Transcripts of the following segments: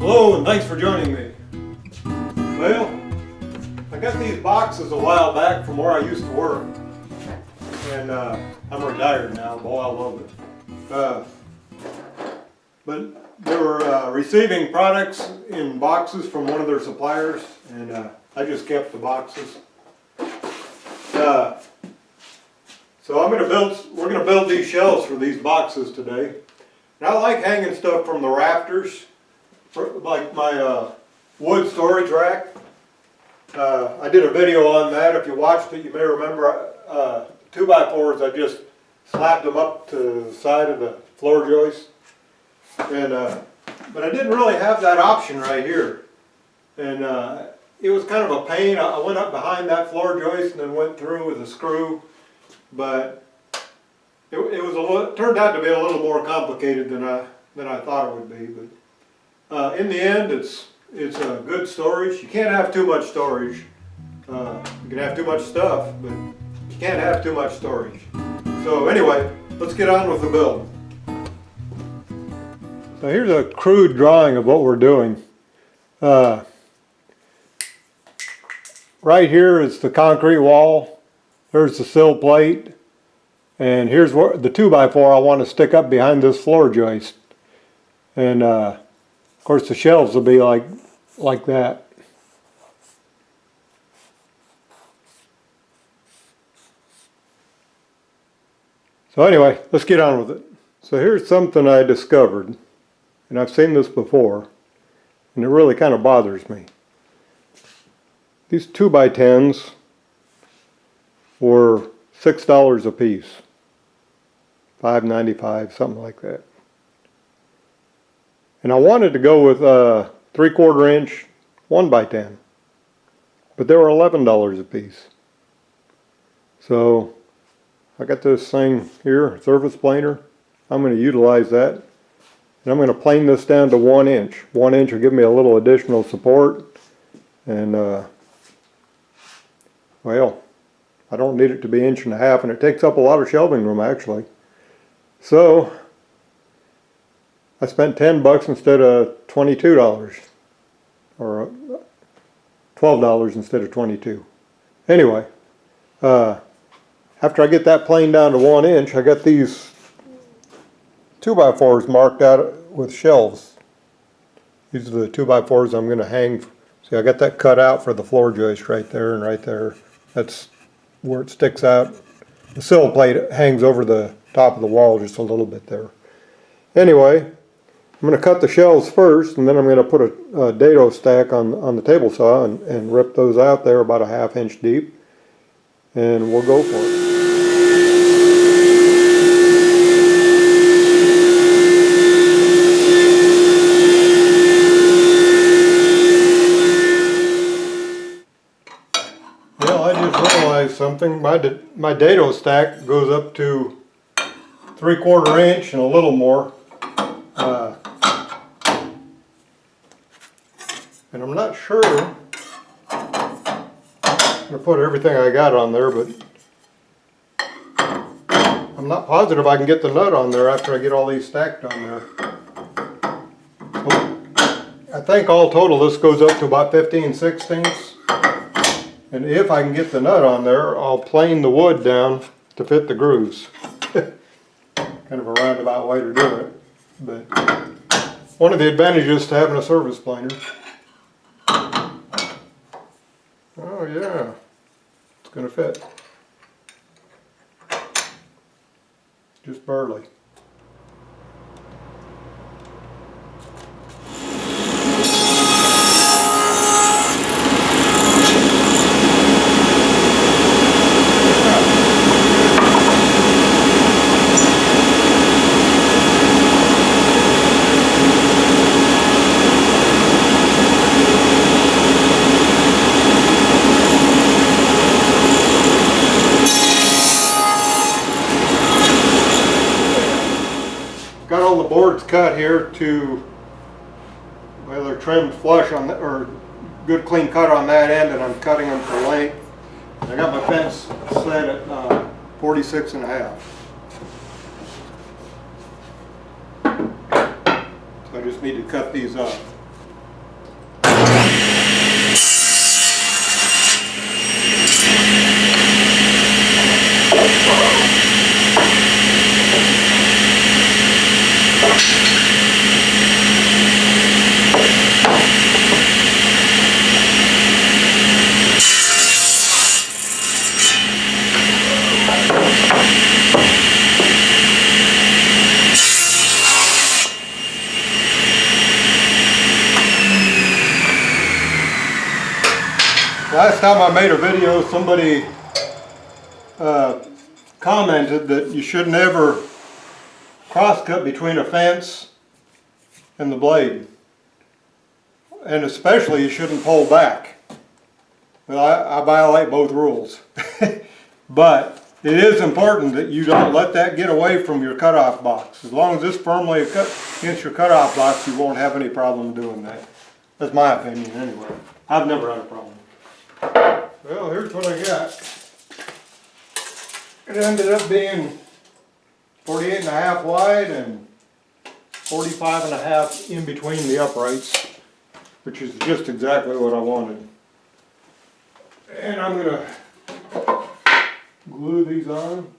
Hello, and thanks for joining me. Well, I got these boxes a while back from where I used to work, and I'm retired now. Boy, I love it. But they were receiving products in boxes from one of their suppliers, and I just kept the boxes. So we're gonna build these shelves for these boxes today. And I like hanging stuff from the rafters, like my wood storage rack. I did a video on that. If you watched it, you may remember 2x4s. I just slapped them up to the side of the floor joist. And but I didn't really have that option right here. And it was kind of a pain. I went up behind that floor joist and then went through with a screw. But it turned out to be a little more complicated than I thought it would be. But in the end, it's a good storage. You can't have too much storage. You can have too much stuff, but you can't have too much storage. So anyway, let's get on with the build. So here's a crude drawing of what we're doing. Right here is the concrete wall. There's the sill plate. And here's what the 2x4 I want to stick up behind this floor joist. And of course the shelves will be like that. So anyway, let's get on with it. So here's something I discovered, and I've seen this before, and it really kind of bothers me. These 2x10s were $6 a piece, $5.95, something like that. And I wanted to go with 3/4 inch 1x10, but they were $11 a piece. So I got this thing here, surface planer. I'm going to utilize that, and I'm going to plane this down to 1 inch. 1 inch will give me a little additional support, and well, I don't need it to be 1.5 inches, and it takes up a lot of shelving room actually. So I spent $10 instead of $22, or $12 instead of $22. Anyway, after I get that planed down to 1 inch, I got these 2x4s marked out with shelves. These are the 2x4s I'm going to hang. See, I got that cut out for the floor joist right there and right there. That's where it sticks out. The sill plate hangs over the top of the wall just a little bit there. Anyway, I'm going to cut the shelves first, and then I'm going to put a dado stack on the table saw and rip those out there about a 1/2 inch deep, and we'll go for it. Well, I just realized something. My dado stack goes up to 3/4 inch and a little more. And I'm not sure. I'm going to put everything I got on there, but I'm not positive I can get the nut on there after I get all these stacked on there. So I think all total this goes up to about 15/16. And if I can get the nut on there, I'll plane the wood down to fit the grooves. Kind of a roundabout way to do it, but one of the advantages to having a surface planer. Oh yeah, it's going to fit. Just barely. Got all the boards cut here to, well, they're trimmed flush on the, or good clean cut on that end, and I'm cutting them for length. I got my fence set at 46.5. So I just need to cut these up. Last time I made a video, somebody commented that you should never cross-cut between a fence and the blade. And especially you shouldn't pull back. Well, I violate both rules. But it is important that you don't let that get away from your cutoff box. As long as it's firmly against your cutoff box, you won't have any problem doing that. That's my opinion anyway. I've never had a problem. Well, here's what I got. It ended up being 48.5 wide and 45.5 in between the uprights, which is just exactly what I wanted. And I'm gonna glue these on.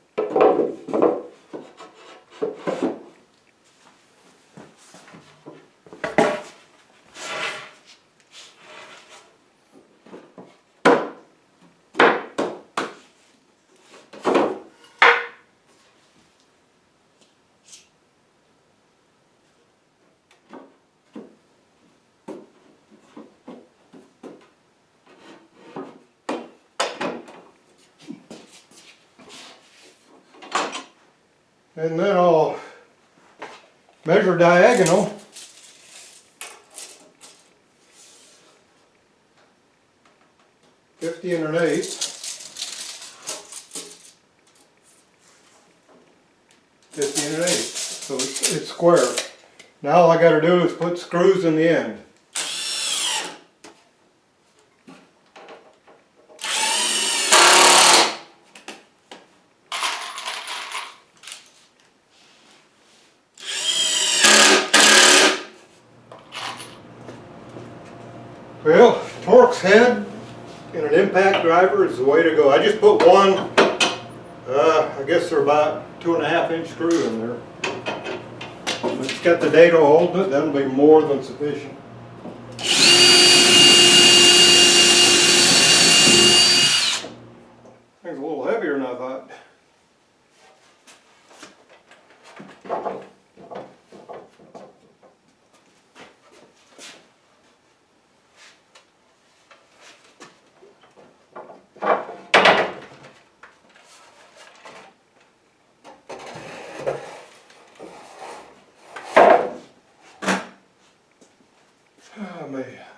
And then I'll measure diagonal. .50 1/8. So it's square. Now all I got to do is put screws in the end. Well, Torx head and an impact driver is the way to go. I just put one, I guess they're about 2.5 inch screw in there. But it's got the dado holding it, that'll be more than sufficient. Thing's a little heavier than I thought.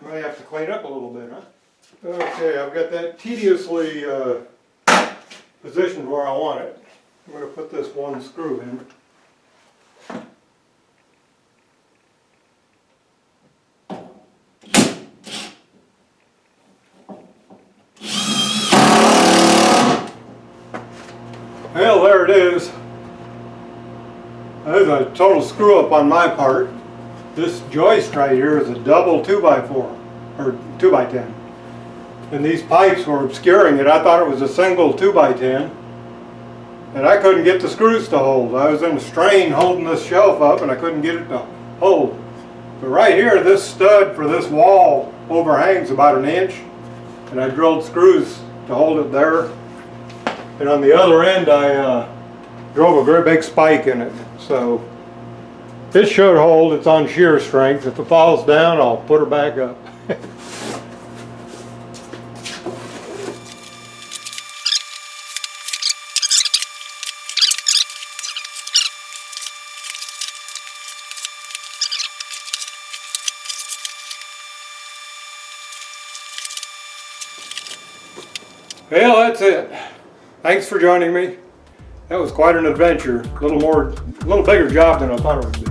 I may have to clean up a little bit, huh? Okay, I've got that tediously positioned where I want it. I'm going to put this one screw in. Well, there it is. There's a total screw up on my part. This joist right here is a double 2x4 or 2x10, and these pipes were obscuring it. I thought it was a single 2x10, and I couldn't get the screws to hold. I was in a strain holding this shelf up, and I couldn't get it to hold. But right here, this stud for this wall overhangs about 1 inch, and I drilled screws to hold it there. And on the other end, I drove a very big spike in it. So this should hold. It's on shear strength. If it falls down, I'll put her back up. Well, that's it. Thanks for joining me. That was quite an adventure. A little bigger job than I thought it would be.